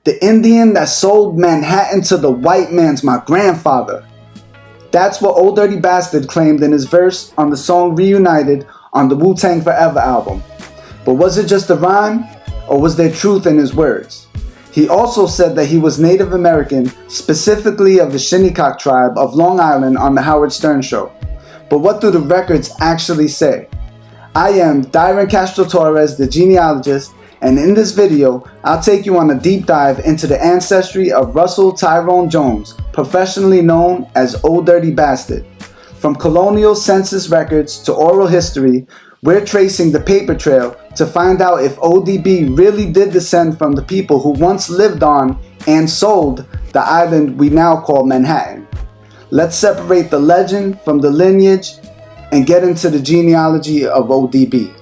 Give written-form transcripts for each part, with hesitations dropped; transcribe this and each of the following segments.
The Indian that sold Manhattan to the white man's my grandfather. That's what Ol' Dirty Bastard claimed in his verse on the song Reunited on the Wu-Tang Forever album. But was it just a rhyme, or was there truth in his words? He also said that he was Native American, specifically of the Shinnecock tribe of Long Island on the Howard Stern show. But what do the records actually say? I am Dairen Castro Torres, the genealogist, and in this video, I'll take you on a deep dive into the ancestry of Russell Tyrone Jones, professionally known as Ol' Dirty Bastard. From colonial census records to oral history, we're tracing the paper trail to find out if ODB really did descend from the people who once lived on and sold the island we now call Manhattan. Let's separate the legend from the lineage and get into the genealogy of ODB.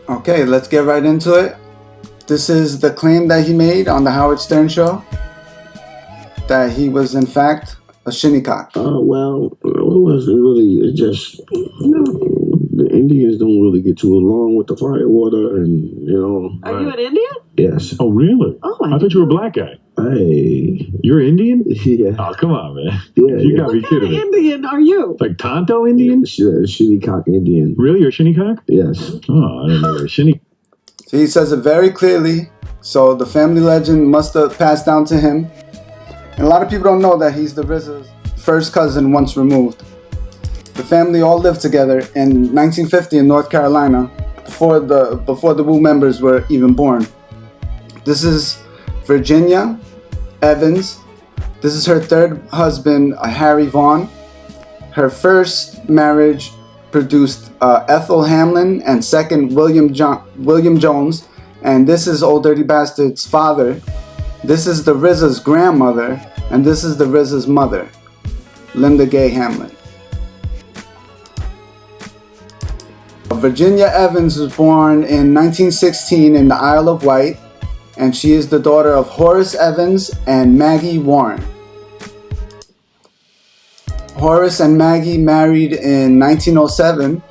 Okay, let's get right into it. This is the claim that he made on the Howard Stern show, that he was in fact a Shinnecock. Well, it wasn't really. It's just, the Indians don't really get too along with the firewater, and Are you an Indian? Yes. Oh, really? Oh, I thought you were a black guy. Hey. You're Indian? Yeah. Oh, come on, man. Yeah. You gotta be What kind of kidding me. Indian are you? Like Tonto Indian? Shinnecock Indian. Really? You're Shinnecock? Yes. Oh, I didn't know you're Shinnecock. So he says it very clearly. So the family legend must have passed down to him. And a lot of people don't know that he's the RZA's first cousin once removed. The family all lived together in 1950 in North Carolina before the Wu members were even born. This is Virginia Evans. This is her third husband, Harry Vaughn. Her first marriage produced Ethel Hamlin, and second William Jones. And this is Ol' Dirty Bastard's father. This is the RZA's grandmother, and this is the RZA's mother, Linda Gay Hamlin. Virginia Evans was born in 1916 in the Isle of Wight, and she is the daughter of Horace Evans and Maggie Warren. Horace and Maggie married in 1907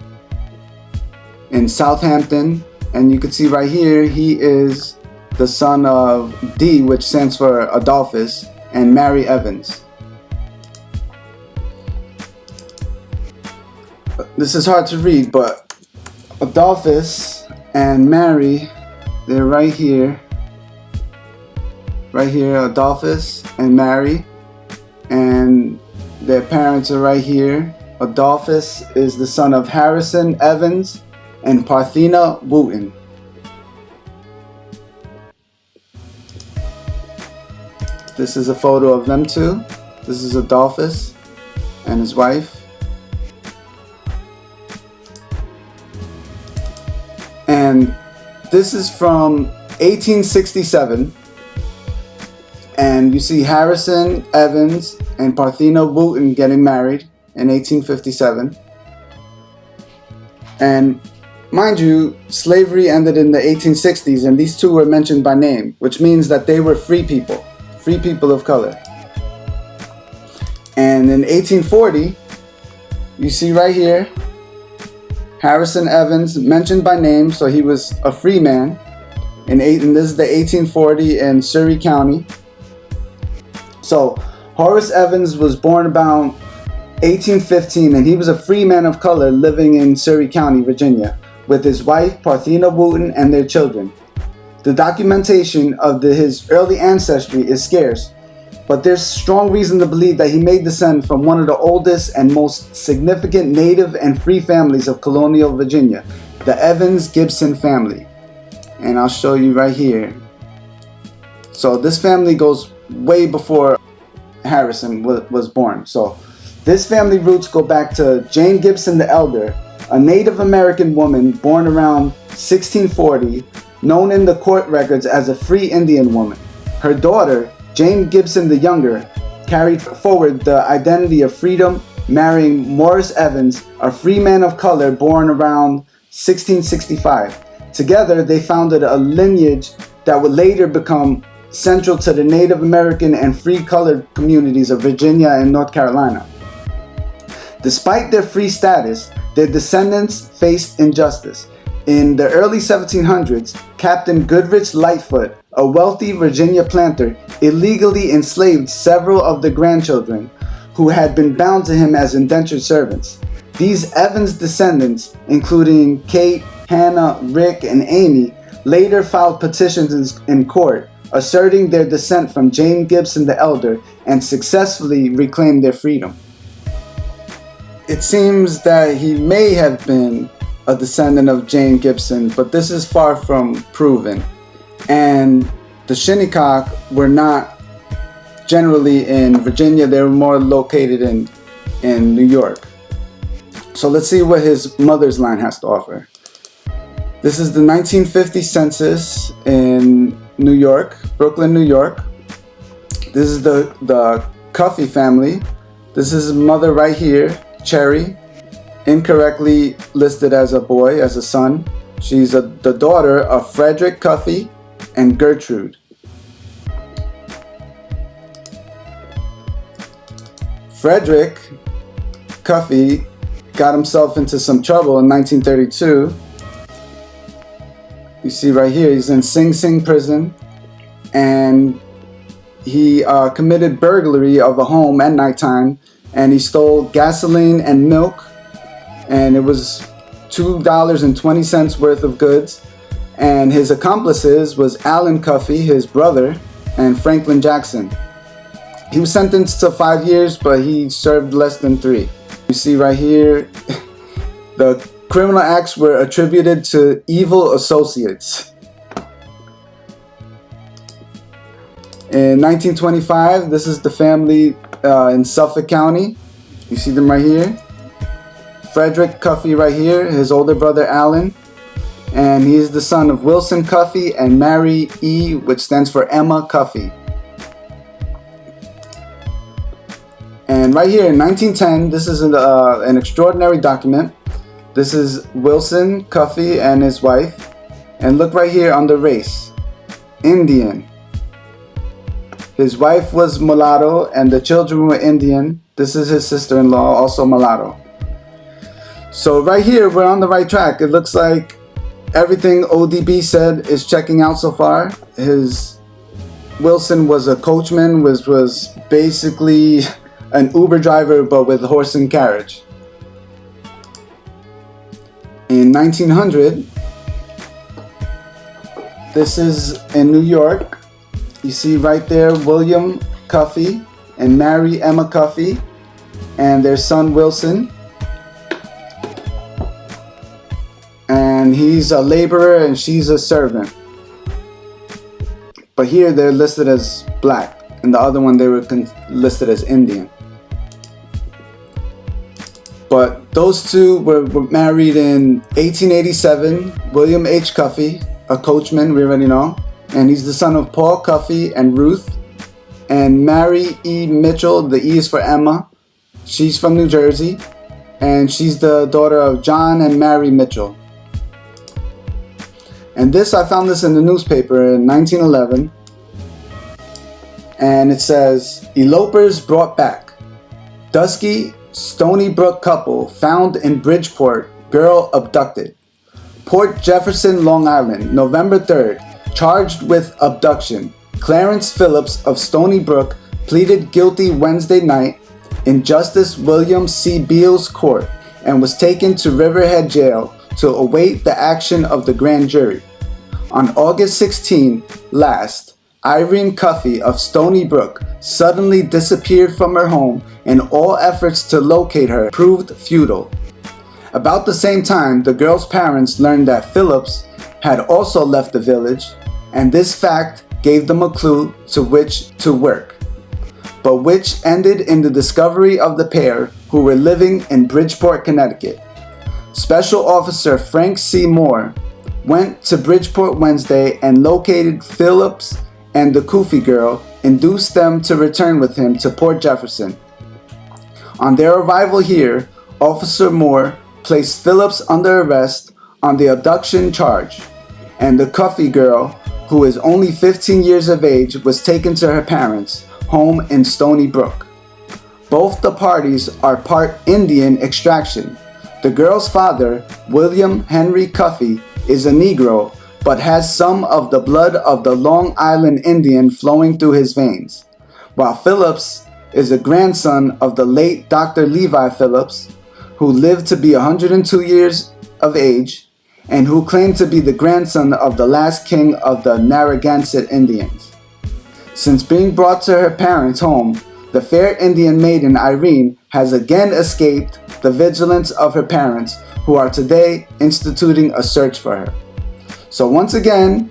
in Southampton, and you can see right here he is the son of D, which stands for Adolphus, and Mary Evans. This is hard to read, but Adolphus and Mary, they're right here. Right here, Adolphus and Mary, and their parents are right here. Adolphus is the son of Harrison Evans and Parthena Wooten. This is a photo of them two. This is Adolphus and his wife. And this is from 1867. And you see Harrison Evans and Parthena Wooten getting married in 1857. And mind you, slavery ended in the 1860s, and these two were mentioned by name, which means that they were free people of color. And in 1840, you see right here, Harrison Evans mentioned by name, so he was a free man. And this is the 1840 in Surrey County. So Horace Evans was born about 1815, and he was a free man of color living in Surrey County, Virginia, with his wife Parthena Wooten and their children. The documentation of his early ancestry is scarce, but there's strong reason to believe that he may descend from one of the oldest and most significant native and free families of colonial Virginia, the Evans-Gibson family. And I'll show you right here. So this family goes way before Harrison was born. So this family roots go back to Jane Gibson the Elder, a Native American woman born around 1640, known in the court records as a free Indian woman. Her daughter, Jane Gibson the Younger, carried forward the identity of freedom, marrying Morris Evans, a free man of color born around 1665. Together, they founded a lineage that would later become central to the Native American and free colored communities of Virginia and North Carolina. Despite their free status, their descendants faced injustice. In the early 1700s, Captain Goodrich Lightfoot, a wealthy Virginia planter, illegally enslaved several of the grandchildren who had been bound to him as indentured servants. These Evans descendants, including Kate, Hannah, Rick, and Amy, later filed petitions in court asserting their descent from Jane Gibson the Elder and successfully reclaimed their freedom. It seems that he may have been a descendant of Jane Gibson, but this is far from proven. And the Shinnecock were not generally in Virginia, they were more located in New York. So let's see what his mother's line has to offer. This is the 1950 census in New York, Brooklyn, New York. This is the Cuffey family. This is his mother right here, Cherry, incorrectly listed as a boy, as a son. She's the daughter of Frederick Cuffey and Gertrude. Frederick Cuffey got himself into some trouble in 1932. You see right here, he's in Sing Sing prison, and he committed burglary of a home at nighttime, and he stole gasoline and milk, and it was $2.20 worth of goods. And his accomplices was Alan Cuffey, his brother, and Franklin Jackson. He was sentenced to 5 years, but he served less than 3. You see right here, the criminal acts were attributed to evil associates. In 1925, this is the family in Suffolk County. You see them right here. Frederick Cuffey right here, his older brother Alan. And he's the son of Wilson Cuffey and Mary E., which stands for Emma Cuffey. And right here in 1910, this is an extraordinary document. This is Wilson Cuffey and his wife. And look right here under race. Indian. His wife was mulatto and the children were Indian. This is his sister-in-law, also mulatto. So right here, we're on the right track. It looks like everything ODB said is checking out so far. Wilson was a coachman, was basically an Uber driver, but with horse and carriage. In 1900, this is in New York. You see right there William Cuffey and Mary Emma Cuffey and their son Wilson. And he's a laborer and she's a servant. But here they're listed as black, and the other one they were listed as Indian. But those two were married in 1887. William H. Cuffey, a coachman, we already know. And he's the son of Paul Cuffey and Ruth. And Mary E. Mitchell, the E is for Emma. She's from New Jersey. And she's the daughter of John and Mary Mitchell. And this, I found this in the newspaper in 1911. And it says, elopers brought back. Dusky Stony Brook couple found in Bridgeport, girl abducted. Port Jefferson, Long Island, November 3rd, charged with abduction. Clarence Phillips of Stony Brook pleaded guilty Wednesday night in Justice William C. Beale's court and was taken to Riverhead Jail to await the action of the grand jury. On August 16 last, Irene Cuffey of Stony Brook suddenly disappeared from her home, and all efforts to locate her proved futile. About the same time, the girl's parents learned that Phillips had also left the village, and this fact gave them a clue to which to work, but which ended in the discovery of the pair who were living in Bridgeport, Connecticut. Special Officer Frank C. Moore went to Bridgeport Wednesday and located Phillips and the Cuffey girl, induced them to return with him to Port Jefferson. On their arrival here, Officer Moore placed Phillips under arrest on the abduction charge, and the Cuffey girl, who is only 15 years of age, was taken to her parents' home in Stony Brook. Both the parties are part Indian extraction. The girl's father, William Henry Cuffey, is a Negro, but has some of the blood of the Long Island Indian flowing through his veins, while Phillips is a grandson of the late Dr. Levi Phillips, who lived to be 102 years of age, and who claimed to be the grandson of the last king of the Narragansett Indians. Since being brought to her parents' home, the fair Indian maiden Irene has again escaped the vigilance of her parents, who are today instituting a search for her. So once again,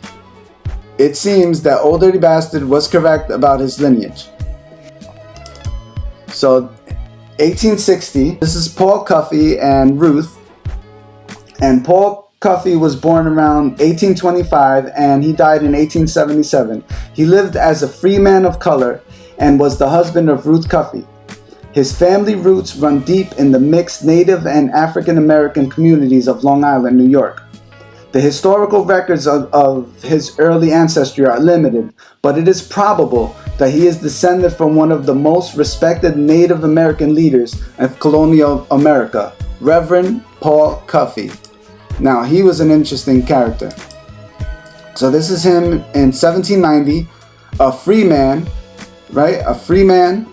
it seems that Old Dirty Bastard was correct about his lineage. So 1860, this is Paul Cuffey and Ruth, and Paul Cuffey was born around 1825 and he died in 1877. He lived as a free man of color and was the husband of Ruth Cuffey. His family roots run deep in the mixed Native and African American communities of Long Island, New York. The historical records of his early ancestry are limited, but it is probable that he is descended from one of the most respected Native American leaders of colonial America, Reverend Paul Cuffey. Now, he was an interesting character. So this is him in 1790, a free man, right? A free man.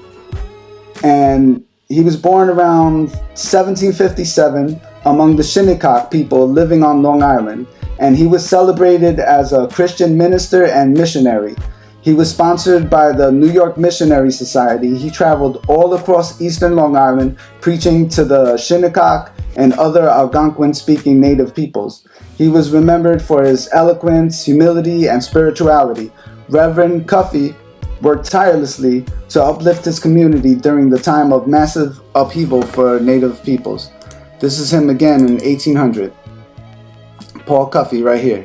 And he was born around 1757 among the Shinnecock people living on Long Island. And he was celebrated as a Christian minister and missionary. He was sponsored by the New York Missionary Society. He traveled all across eastern Long Island, preaching to the Shinnecock and other Algonquin-speaking native peoples. He was remembered for his eloquence, humility, and spirituality. Reverend Cuffey worked tirelessly to uplift his community during the time of massive upheaval for native peoples. This is him again in 1800. Paul Cuffey right here.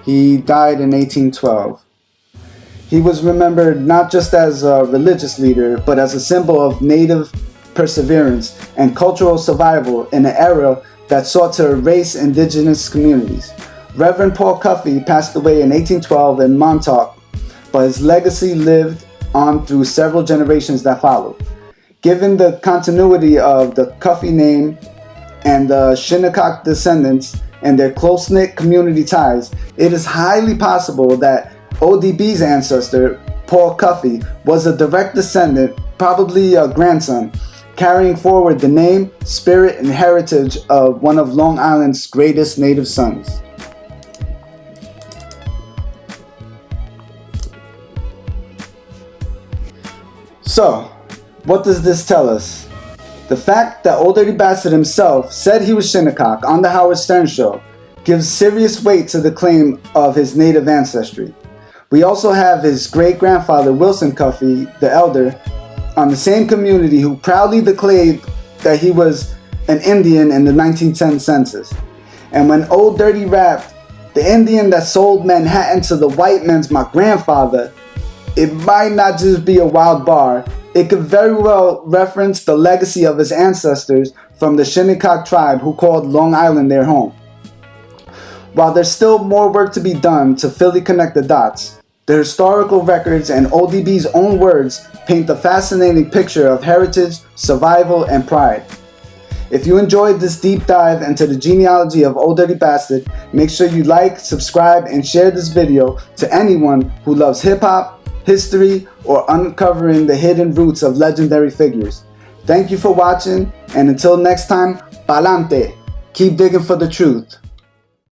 He died in 1812. He was remembered not just as a religious leader, but as a symbol of native perseverance and cultural survival in an era that sought to erase indigenous communities. Reverend Paul Cuffey passed away in 1812 in Montauk, but his legacy lived on through several generations that followed. Given the continuity of the Cuffey name and the Shinnecock descendants and their close-knit community ties, it is highly possible that ODB's ancestor, Paul Cuffey, was a direct descendant, probably a grandson, carrying forward the name, spirit, and heritage of one of Long Island's greatest native sons. So, what does this tell us? The fact that Old Dirty Bastard himself said he was Shinnecock on the Howard Stern show gives serious weight to the claim of his native ancestry. We also have his great-grandfather Wilson Cuffey, the elder, on the same community who proudly declared that he was an Indian in the 1910 census. And when Old Dirty rapped, "The Indian that sold Manhattan to the white man's my grandfather," it might not just be a wild bar. It could very well reference the legacy of his ancestors from the Shinnecock tribe who called Long Island their home. While there's still more work to be done to fully connect the dots, the historical records and ODB's own words paint a fascinating picture of heritage, survival, and pride. If you enjoyed this deep dive into the genealogy of Old Dirty Bastard, make sure you like, subscribe, and share this video to anyone who loves hip-hop, history, or uncovering the hidden roots of legendary figures. Thank you for watching, and until next time, pa'lante. Keep digging for the truth.